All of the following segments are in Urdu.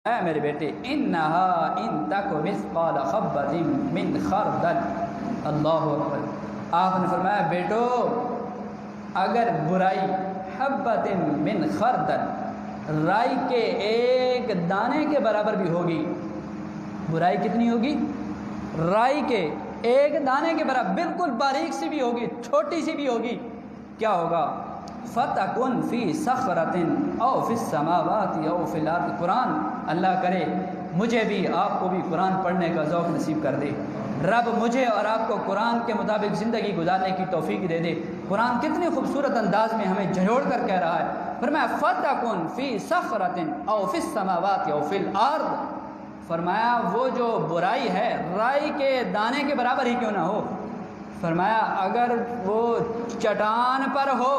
اے میرے بیٹے انہا ان تک مثقال حبۃ من خردل، اللہ اکبر۔ آپ نے فرمایا بیٹو اگر برائی حبۃ من خردل، رائی کے ایک دانے کے برابر بھی ہوگی، برائی کتنی ہوگی؟ رائی کے ایک دانے کے برابر، بالکل باریک سی بھی ہوگی، چھوٹی سی بھی ہوگی، کیا ہوگا؟ فَتَكُنْ فِي صَخْرَةٍ أَوْ فِي السَّمَاوَاتِ أَوْ فِي الْأَرْضِ۔ قرآن اللہ کرے مجھے بھی آپ کو بھی قرآن پڑھنے کا ذوق نصیب کر دے، رب مجھے اور آپ کو قرآن کے مطابق زندگی گزارنے کی توفیق دے دے۔ قرآن کتنے خوبصورت انداز میں ہمیں جھنجھوڑ کر کہہ رہا ہے، فرمایا فَتَكُنْ فِي صَخْرَةٍ أَوْ فِي السَّمَاوَاتِ أَوْ فِي الْأَرْضِ۔ فرمایا وہ جو برائی ہے رائی کے دانے کے برابر ہی کیوں نہ ہو، فرمایا اگر وہ چٹان پر ہو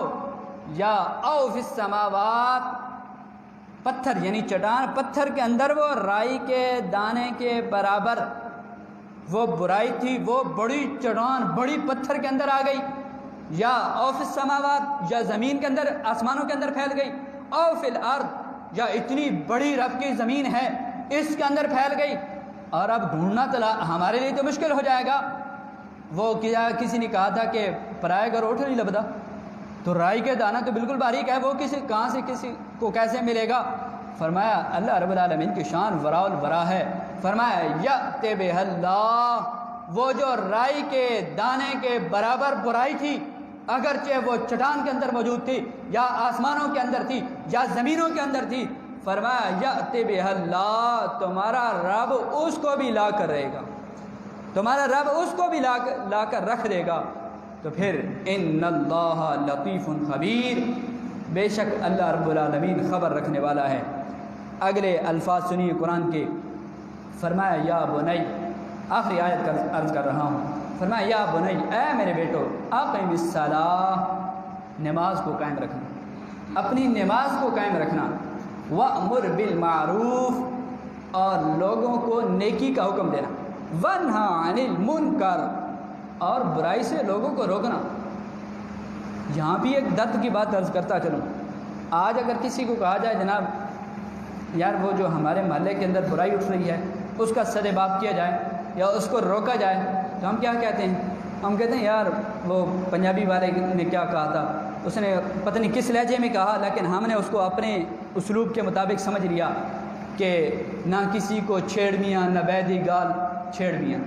یا او فی السماوات، پتھر یعنی چٹان پتھر کے اندر وہ رائی کے دانے کے برابر وہ برائی تھی، وہ بڑی چٹان بڑی پتھر کے اندر آ گئی، یا او فی السماوات یا زمین کے اندر آسمانوں کے اندر پھیل گئی، او فی الارض یا اتنی بڑی رب کی زمین ہے اس کے اندر پھیل گئی، اور اب ڈھونڈنا ہمارے لیے تو مشکل ہو جائے گا۔ وہ کسی نے کہا تھا کہ پرائے گھر اوٹھ نہیں لبدا، تو رائی کے دانہ تو بالکل باریک ہے، وہ کہاں سے کسی کو کیسے ملے گا؟ فرمایا اللہ رب العالمین کی شان وراء الورا ہے، فرمایا یأتی بہ اللہ، وہ جو رائی کے دانے کے برابر برائی تھی اگرچہ وہ چٹان کے اندر موجود تھی یا آسمانوں کے اندر تھی یا زمینوں کے اندر تھی، فرمایا یأتی بہ اللہ، تمہارا رب اس کو بھی لا کر رہے گا، تمہارا رب اس کو بھی لا کر رکھ دے گا۔ تو پھر ان اللہ لطیف خبیر، بے شک اللہ رب العالمین خبر رکھنے والا ہے۔ اگلے الفاظ سنیے قرآن کے، فرمایا یا بنی، آخری آیت کا عرض کر رہا ہوں، فرمایا یا بنی، اے میرے بیٹو، اقم الصلاۃ، نماز کو قائم رکھنا، اپنی نماز کو قائم رکھنا، وَأْمُرْ بِالْمَعْرُوفِ، اور لوگوں کو نیکی کا حکم دینا، وَانْہَ عَنِ الْمُنْکَرِ، اور برائی سے لوگوں کو روکنا۔ یہاں بھی ایک درد کی بات عرض کرتا چلوں، آج اگر کسی کو کہا جائے جناب یار وہ جو ہمارے محلے کے اندر برائی اٹھ رہی ہے اس کا سد باب کیا جائے یا اس کو روکا جائے، تو ہم کیا کہتے ہیں؟ ہم کہتے ہیں یار وہ پنجابی والے نے کیا کہا تھا، اس نے پتہ نہیں کس لہجے میں کہا، لیکن ہم نے اس کو اپنے اسلوب کے مطابق سمجھ لیا کہ نہ کسی کو چھیڑ میاں نہ بیدی گال چھیڑ میاں،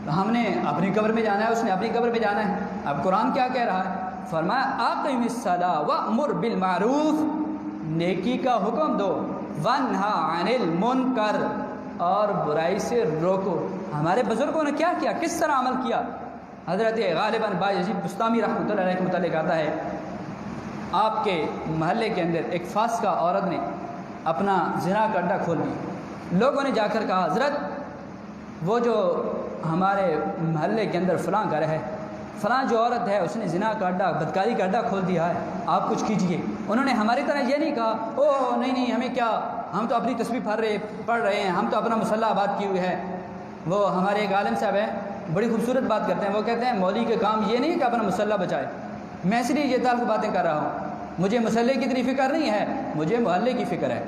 تو ہم نے اپنی قبر میں جانا ہے، اس نے اپنی قبر میں جانا ہے۔ اب قرآن کیا کہہ رہا ہے؟ فرمایا اقم الصلاۃ وامر بالمعروف، نیکی کا حکم دو، وانہا عن المنکر، اور برائی سے روکو۔ ہمارے بزرگوں نے کیا کیا، کس طرح عمل کیا؟ حضرت غالباً بایزید بستامی رحمۃ اللہ علیہ کے متعلق آتا ہے، آپ کے محلے کے اندر ایک فاسقہ عورت نے اپنا زنا کا اڈا کھول دیا۔ لوگوں نے جا کر کہا حضرت وہ جو ہمارے محلے کے اندر فلاں گھر ہے، فلاں جو عورت ہے اس نے زنا کا اڈا بدکاری کا اڈا کھول دیا ہے، آپ کچھ کیجئے۔ انہوں نے ہماری طرح یہ نہیں کہا او نہیں ہمیں کیا، ہم تو اپنی تسبیح پڑھ رہے ہیں، ہم تو اپنا مسلح آباد کی ہوئی ہے۔ وہ ہمارے ایک عالم صاحب ہیں، بڑی خوبصورت بات کرتے ہیں، وہ کہتے ہیں مولوی کا کام یہ نہیں کہ اپنا مسلح بچائے، میں اس لیے یہ تلخ باتیں کر رہا ہوں، مجھے مسلح کی اتنی فکر نہیں ہے، مجھے محلے کی فکر ہے۔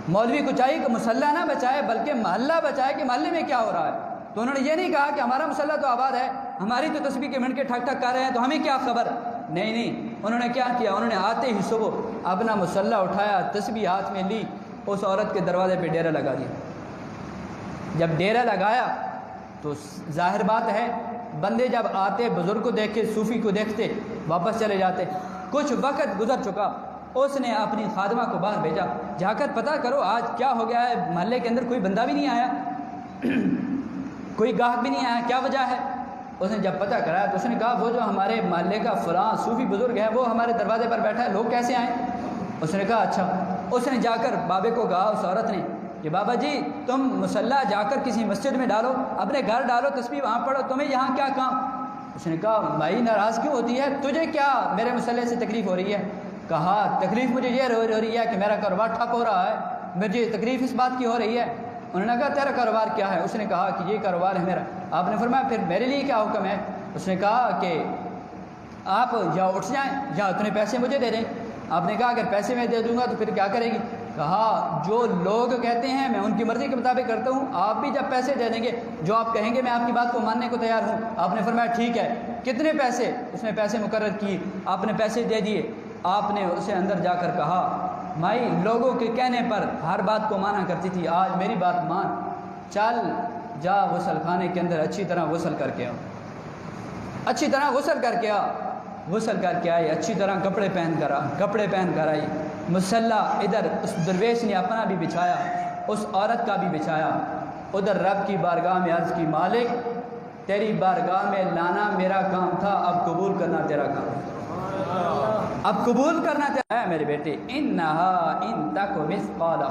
مولوی کو چاہیے کہ مسلح نہ بچائے بلکہ محلہ بچائے کہ محلے میں کیا ہو رہا ہے۔ تو انہوں نے یہ نہیں کہا کہ ہمارا مسلح تو آباد ہے، ہماری تو تسبیح کے منٹ کے ٹھک ٹھک کر رہے ہیں تو ہمیں کیا خبر، نہیں، انہوں نے کیا کیا، انہوں نے آتے ہی صبح اپنا مسلح اٹھایا، تسبیح ہاتھ میں لی، اس عورت کے دروازے پہ ڈیرا لگا دیا۔ جب ڈیرا لگایا تو ظاہر بات ہے بندے جب آتے بزرگ کو دیکھ کے صوفی کو دیکھتے واپس چلے جاتے۔ کچھ وقت گزر چکا، اس نے اپنی خادمہ کو باہر بھیجا، جا کر پتہ کرو آج کیا ہو گیا ہے، محلے کے اندر کوئی بندہ بھی نہیں آیا، کوئی گاہک بھی نہیں آیا، کیا وجہ ہے؟ اس نے جب پتہ کرایا تو اس نے کہا وہ جو ہمارے محلے کا فلاں صوفی بزرگ ہے وہ ہمارے دروازے پر بیٹھا ہے، لوگ کیسے آئیں؟ اس نے کہا اچھا۔ اس نے جا کر بابے کو کہا، اس عورت نے، کہ بابا جی تم مسلح جا کر کسی مسجد میں ڈالو، اپنے گھر ڈالو، تسبیح وہاں پڑھو، تمہیں یہاں کیا کام؟ اس نے کہا بھائی ناراض کیوں ہوتی ہے، تجھے کیا میرے مسلح سے تکلیف ہو رہی ہے؟ کہا تکلیف مجھے یہ ہو رہی ہے کہ میرا کاروبار ٹھپ ہو رہا ہے، مجھے تکلیف اس بات کی ہو رہی ہے۔ انہوں نے کہا تیرا کاروبار کیا ہے؟ اس نے کہا کہ یہ کاروبار ہے میرا۔ آپ نے فرمایا پھر میرے لیے کیا حکم ہے؟ اس نے کہا کہ آپ یا اٹھ جائیں یا اتنے پیسے مجھے دے دیں۔ آپ نے کہا اگر پیسے میں دے دوں گا تو پھر کیا کرے گی؟ کہا جو لوگ کہتے ہیں میں ان کی مرضی کے مطابق کرتا ہوں، آپ بھی جب پیسے دے دیں گے جو آپ کہیں گے میں آپ کی بات کو ماننے کو تیار ہوں۔ آپ نے فرمایا ٹھیک ہے، کتنے پیسے؟ اس نے پیسے مقرر کیے، آپ نے پیسے دے دیے۔ آپ نے اسے اندر جا کر کہا مائی لوگوں کے کہنے پر ہر بات کو مانا کرتی تھی، آج میری بات مان، چل جا غسل خانے کے اندر اچھی طرح غسل کر کے آ، اچھی طرح غسل کر کے آ۔ غسل کر کے آئی، اچھی طرح کپڑے پہن کر آئی۔ مصلح ادھر اس درویش نے اپنا بھی بچھایا، اس عورت کا بھی بچھایا، ادھر رب کی بارگاہ میں عرض کی مالک تیری بارگاہ میں لانا میرا کام تھا، اب قبول کرنا تیرا کام ہے، اب قبول کرنا تیرا ہے میرے بیٹے۔ انہا ان تک مثقال